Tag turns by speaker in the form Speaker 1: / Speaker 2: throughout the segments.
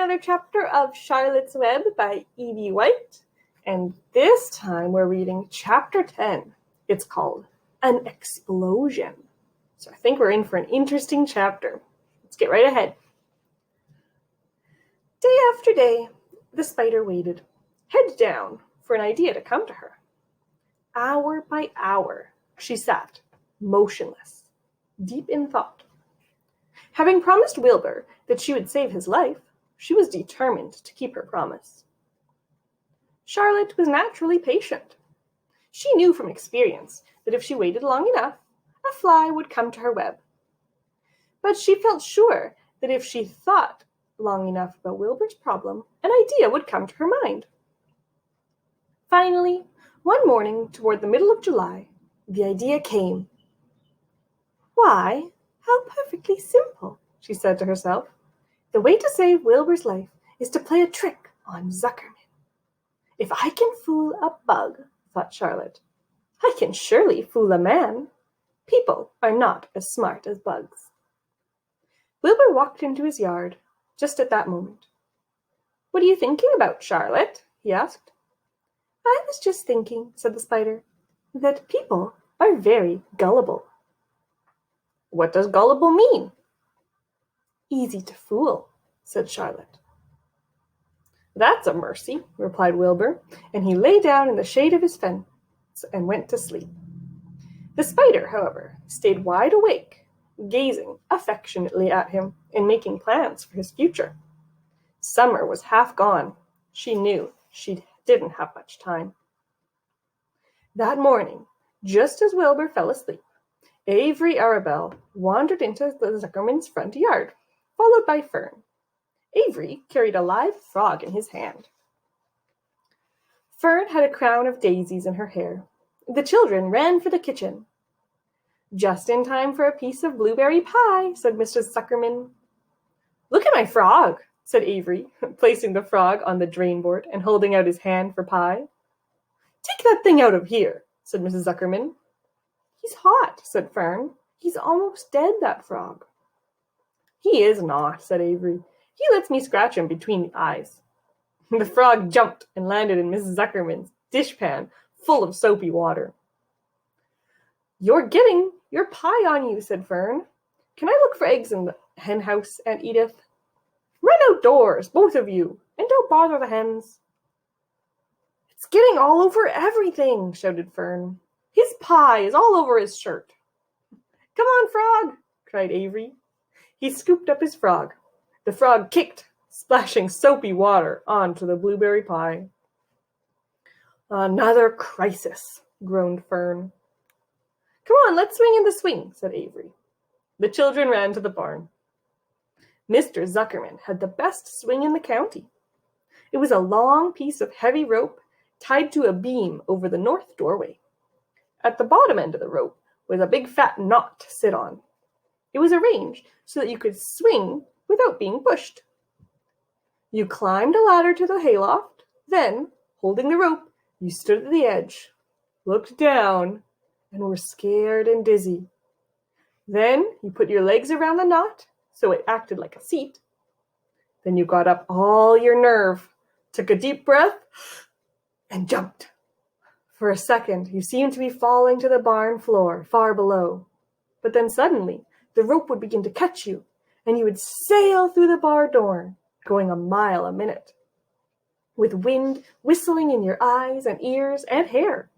Speaker 1: another chapter of Charlotte's Web by E.B. White, and this time we're reading chapter 10. It's called An Explosion. So I think we're in for an interesting chapter. Let's get right ahead. Day after day, the spider waited, head down, for an idea to come to her. Hour by hour, she sat, motionless, deep in thought. Having promised Wilbur that she would save his life, she was determined to keep her promise. Charlotte was naturally patient. She knew from experience that if she waited long enough, a fly would come to her web. But she felt sure that if she thought long enough about Wilbur's problem, an idea would come to her mind. Finally, one morning toward the middle of July, the idea came. Why, how perfectly simple, she said to herself. The way to save Wilbur's life is to play a trick on Zuckerman. If I can fool a bug, thought Charlotte, I can surely fool a man. People are not as smart as bugs. Wilbur walked into his yard just at that moment. What are you thinking about, Charlotte? He asked. I was just thinking, said the spider, that people are very gullible. What does gullible mean? Easy to fool, said Charlotte. That's a mercy, replied Wilbur, and he lay down in the shade of his fence and went to sleep. The spider, however, stayed wide awake, gazing affectionately at him and making plans for his future. Summer was half gone. She knew she didn't have much time. That morning, just as Wilbur fell asleep, Avery Arabelle wandered into the Zuckerman's front yard, followed by Fern. Avery carried a live frog in his hand. Fern had a crown of daisies in her hair. The children ran for the kitchen. Just in time for a piece of blueberry pie, said Mrs. Zuckerman. Look at my frog, said Avery, placing the frog on the drain board and holding out his hand for pie. Take that thing out of here, said Mrs. Zuckerman. He's hot, said Fern. He's almost dead, that frog. He is not, said Avery. He lets me scratch him between the eyes. The frog jumped and landed in Mrs. Zuckerman's dishpan full of soapy water. You're getting your pie on you, said Fern. Can I look for eggs in the hen house, Aunt Edith? Run outdoors, both of you, and don't bother the hens. It's getting all over everything, shouted Fern. His pie is all over his shirt. Come on, frog, cried Avery. He scooped up his frog. The frog kicked, splashing soapy water onto the blueberry pie. Another crisis, groaned Fern. Come on, let's swing in the swing, said Avery. The children ran to the barn. Mr. Zuckerman had the best swing in the county. It was a long piece of heavy rope tied to a beam over the north doorway. At the bottom end of the rope was a big fat knot to sit on. It was arranged so that you could swing without being pushed. You climbed a ladder to the hayloft, then, holding the rope, you stood at the edge, looked down, and were scared and dizzy. Then you put your legs around the knot so it acted like a seat. Then you got up all your nerve, took a deep breath, and jumped. For a second, you seemed to be falling to the barn floor far below. But then suddenly, the rope would begin to catch you, and you would sail through the barn door, going a mile a minute, with wind whistling in your eyes and ears and hair.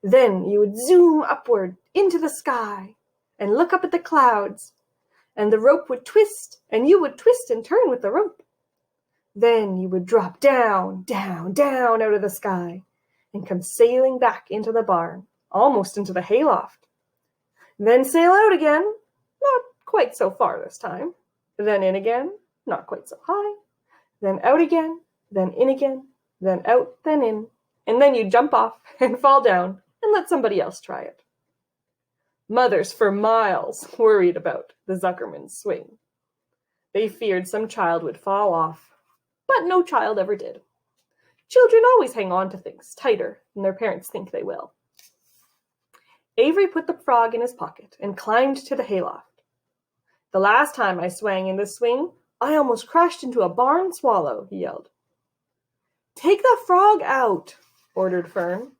Speaker 1: Then you would zoom upward into the sky and look up at the clouds, and the rope would twist, and you would twist and turn with the rope. Then you would drop down, down, down out of the sky, and come sailing back into the barn, almost into the hayloft. Then sail out again, not quite so far this time. Then in again, not quite so high. Then out again, then in again, then out, then in. And then you jump off and fall down and let somebody else try it. Mothers for miles worried about the Zuckerman's swing. They feared some child would fall off, but no child ever did. Children always hang on to things tighter than their parents think they will. Avery put the frog in his pocket and climbed to the hayloft. The last time I swang in this swing, I almost crashed into a barn swallow, he yelled. Take the frog out, ordered Fern.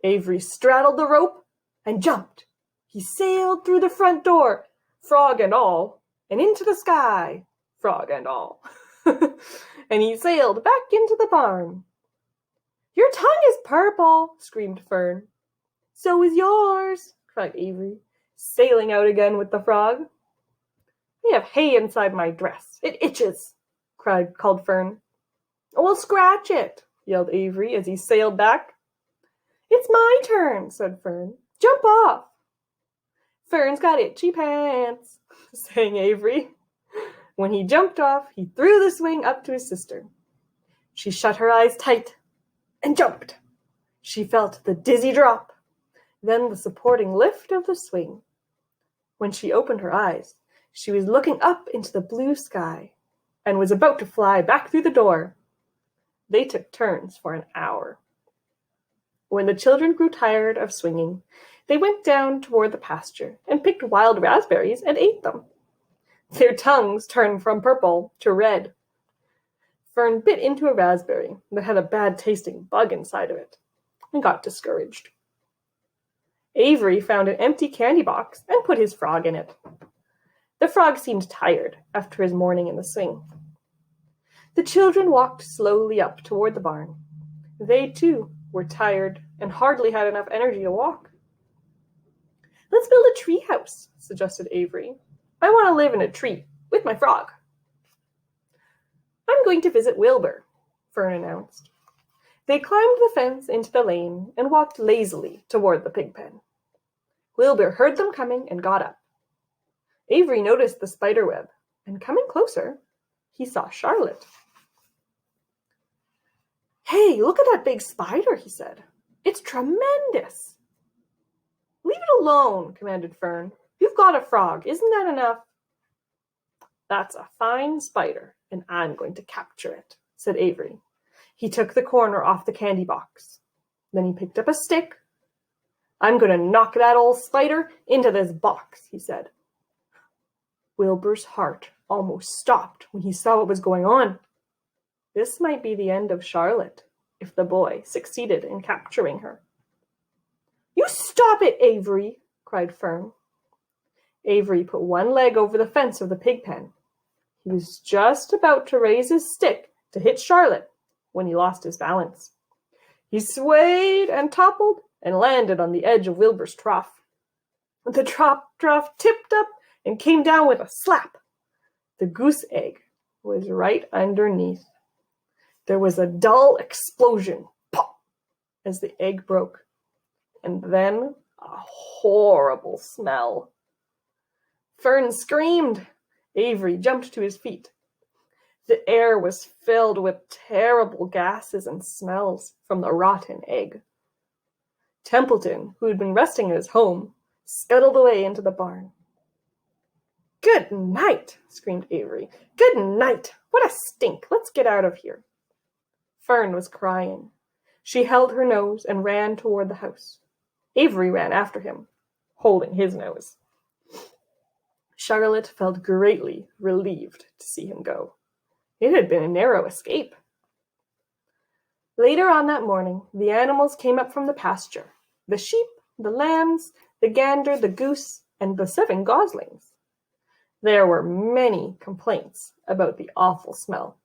Speaker 1: Avery straddled the rope and jumped. He sailed through the front door, frog and all, and into the sky, frog and all. And he sailed back into the barn. Your tongue is purple, screamed Fern. So is yours, cried Avery, sailing out again with the frog. I have hay inside my dress. It itches, called Fern. Well, scratch it, yelled Avery as he sailed back. It's my turn, said Fern. Jump off. Fern's got itchy pants, sang Avery. When he jumped off, he threw the swing up to his sister. She shut her eyes tight and jumped. She felt the dizzy drop, then the supporting lift of the swing. When she opened her eyes, she was looking up into the blue sky and was about to fly back through the door. They took turns for an hour. When the children grew tired of swinging, they went down toward the pasture and picked wild raspberries and ate them. Their tongues turned from purple to red. Fern bit into a raspberry that had a bad-tasting bug inside of it and got discouraged. Avery found an empty candy box and put his frog in it. The frog seemed tired after his morning in the swing. The children walked slowly up toward the barn. They, too, were tired and hardly had enough energy to walk. Let's build a tree house, suggested Avery. I want to live in a tree with my frog. I'm going to visit Wilbur, Fern announced. They climbed the fence into the lane and walked lazily toward the pig pen. Wilbur heard them coming and got up. Avery noticed the spider web, and coming closer, he saw Charlotte. Hey, look at that big spider, he said. It's tremendous. Leave it alone, commanded Fern. You've got a frog. Isn't that enough? That's a fine spider, and I'm going to capture it, said Avery. He took the corner off the candy box. Then he picked up a stick. I'm going to knock that old spider into this box, he said. Wilbur's heart almost stopped when he saw what was going on. This might be the end of Charlotte if the boy succeeded in capturing her. You stop it, Avery, cried Fern. Avery put one leg over the fence of the pig pen. He was just about to raise his stick to hit Charlotte when he lost his balance. He swayed and toppled and landed on the edge of Wilbur's trough. The trough tipped up and came down with a slap. The goose egg was right underneath. There was a dull explosion, pop, as the egg broke, and then a horrible smell. Fern screamed. Avery jumped to his feet. The air was filled with terrible gases and smells from the rotten egg. Templeton, who had been resting at his home, scuttled away into the barn. Good night, screamed Avery. Good night. What a stink. Let's get out of here. Fern was crying. She held her nose and ran toward the house. Avery ran after him, holding his nose. Charlotte felt greatly relieved to see him go. It had been a narrow escape. Later on that morning, the animals came up from the pasture. The sheep, the lambs, the gander, the goose, and the 7 goslings. There were many complaints about the awful smell,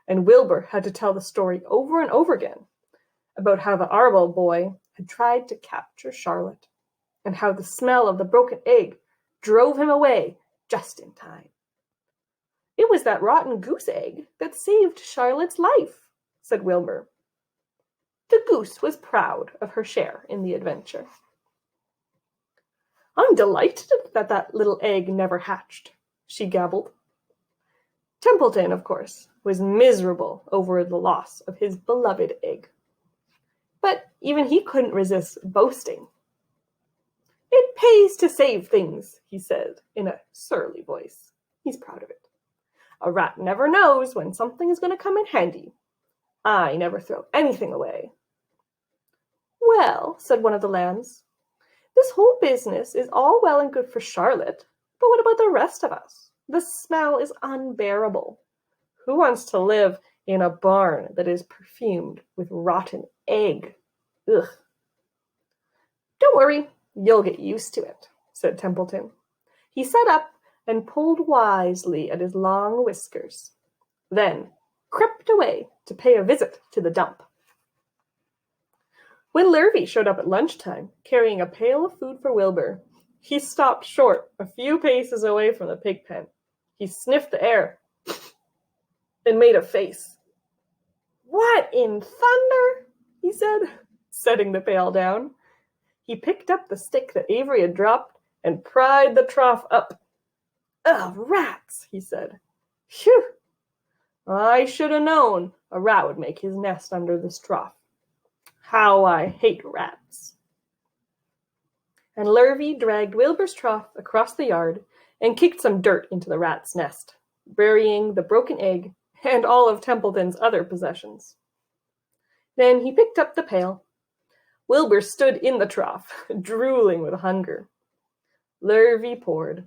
Speaker 1: and Wilbur had to tell the story over and over again about how the Arble boy had tried to capture Charlotte, and how the smell of the broken egg drove him away just in time. It was that rotten goose egg that saved Charlotte's life, said Wilbur. The goose was proud of her share in the adventure. I'm delighted that little egg never hatched, she gabbled. Templeton, of course, was miserable over the loss of his beloved egg. But even he couldn't resist boasting. It pays to save things, he said in a surly voice. He's proud of it. A rat never knows when something is going to come in handy. I never throw anything away. Well, said one of the lambs, this whole business is all well and good for Charlotte, but what about the rest of us? The smell is unbearable. Who wants to live in a barn that is perfumed with rotten egg? Ugh. Don't worry, you'll get used to it, said Templeton. He sat up and pulled wisely at his long whiskers, then crept away to pay a visit to the dump. When Lurvy showed up at lunchtime, carrying a pail of food for Wilbur, he stopped short a few paces away from the pig pen. He sniffed the air and made a face. What in thunder? He said, setting the pail down. He picked up the stick that Avery had dropped and pried the trough up. Ugh, rats, he said. Phew! I should have known a rat would make his nest under this trough. How I hate rats. And Lurvy dragged Wilbur's trough across the yard and kicked some dirt into the rat's nest, burying the broken egg and all of Templeton's other possessions. Then he picked up the pail. Wilbur stood in the trough, drooling with hunger. Lurvy poured.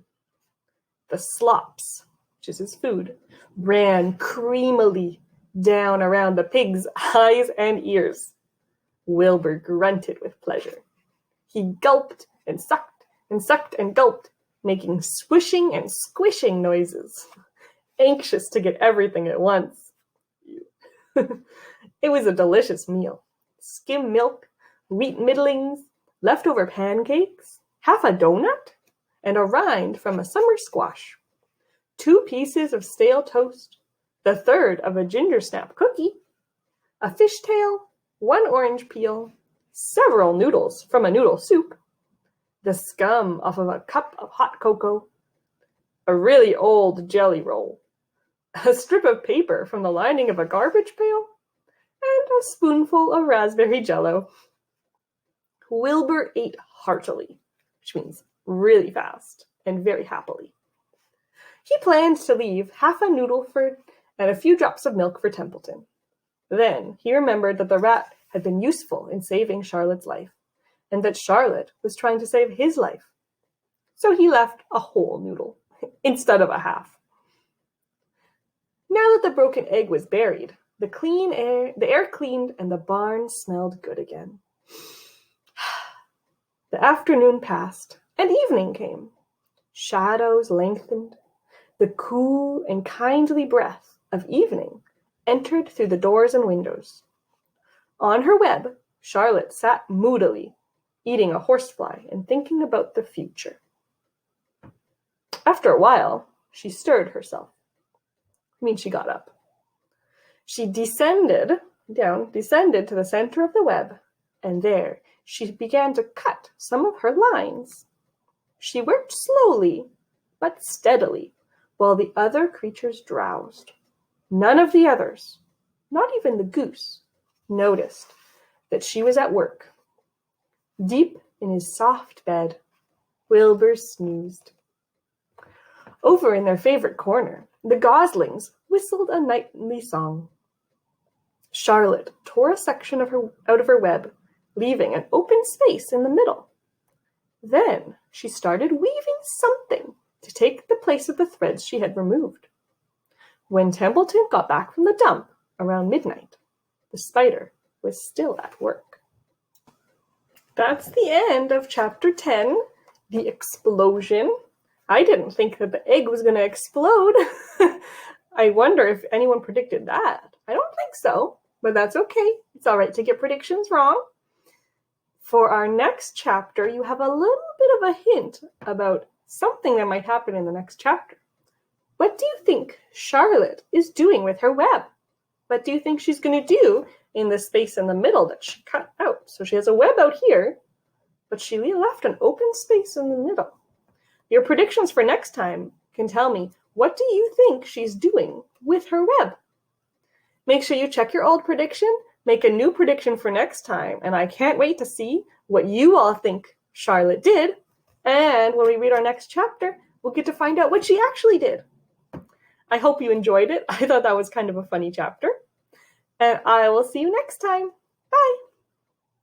Speaker 1: The slops, which is his food, ran creamily down around the pig's eyes and ears. Wilbur grunted with pleasure. He gulped and sucked and sucked and gulped, making swishing and squishing noises, anxious to get everything at once. It was a delicious meal. Skim milk, wheat middlings, leftover pancakes, half a donut, and a rind from a summer squash, 2 pieces of stale toast, the third of a ginger snap cookie, a fishtail, 1 orange peel, several noodles from a noodle soup, the scum off of a cup of hot cocoa, a really old jelly roll, a strip of paper from the lining of a garbage pail, and a spoonful of raspberry jello. Wilbur ate heartily, which means really fast and very happily. He planned to leave half a noodle and a few drops of milk for Templeton. Then he remembered that the rat had been useful in saving Charlotte's life, and that Charlotte was trying to save his life. So he left a whole noodle instead of a half. Now that the broken egg was buried, the air cleaned and the barn smelled good again. The afternoon passed, and evening came. Shadows lengthened. The cool and kindly breath of evening entered through the doors and windows. On her web, Charlotte sat moodily, eating a horsefly and thinking about the future. After a while, she stirred herself. She got up. She descended to the center of the web, and there she began to cut some of her lines. She worked slowly, but steadily, while the other creatures drowsed. None of the others, not even the goose, noticed that she was at work. Deep in his soft bed, Wilbur snoozed. Over in their favorite corner, the goslings whistled a nightly song. Charlotte tore a section out of her web, leaving an open space in the middle. Then she started weaving something to take the place of the threads she had removed. When Templeton got back from the dump around midnight, the spider was still at work. That's the end of chapter 10, The Explosion. I didn't think that the egg was going to explode. I wonder if anyone predicted that. I don't think so, but that's okay. It's all right to get predictions wrong. For our next chapter, you have a little bit of a hint about something that might happen in the next chapter. What do you think Charlotte is doing with her web? What do you think she's going to do in the space in the middle that she cut out? So she has a web out here, but she left an open space in the middle. Your predictions for next time can tell me, what do you think she's doing with her web? Make sure you check your old prediction, make a new prediction for next time, and I can't wait to see what you all think Charlotte did. And when we read our next chapter, we'll get to find out what she actually did. I hope you enjoyed it. I thought that was kind of a funny chapter. And I will see you next time. Bye.